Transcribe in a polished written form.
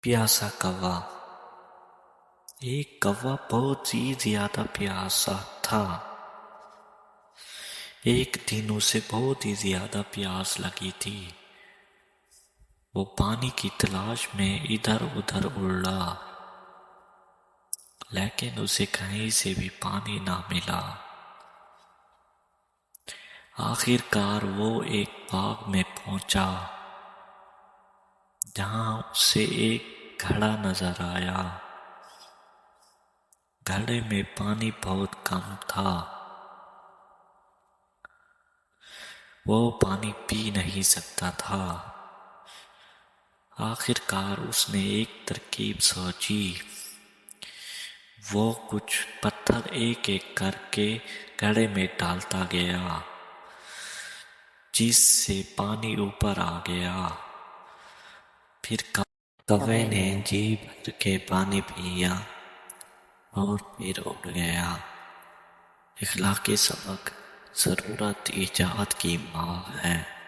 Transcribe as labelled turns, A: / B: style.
A: پیاسا کوا۔ ایک کوا بہت ہی زیادہ پیاسا تھا۔ ایک دن اسے بہت ہی زیادہ پیاس لگی تھی۔ وہ پانی کی تلاش میں ادھر ادھر اڑا، لیکن اسے کہیں سے بھی پانی نہ ملا۔ آخر کار وہ ایک باغ میں پہنچا جہاں اسے ایک گھڑا نظر آیا۔ گھڑے میں پانی بہت کم تھا۔ وہ پانی پی نہیں سکتا تھا۔ آخر کار اس نے ایک ترکیب سوچی۔ وہ کچھ پتھر ایک ایک کر کے گھڑے میں ڈالتا گیا، جس سے پانی اوپر آ گیا۔ پھر کوے نے جی بھر کے پانی پیا اور پھر اڑ گیا۔ اخلاقی سبق: ضرورت ایجاد کی ماں ہے۔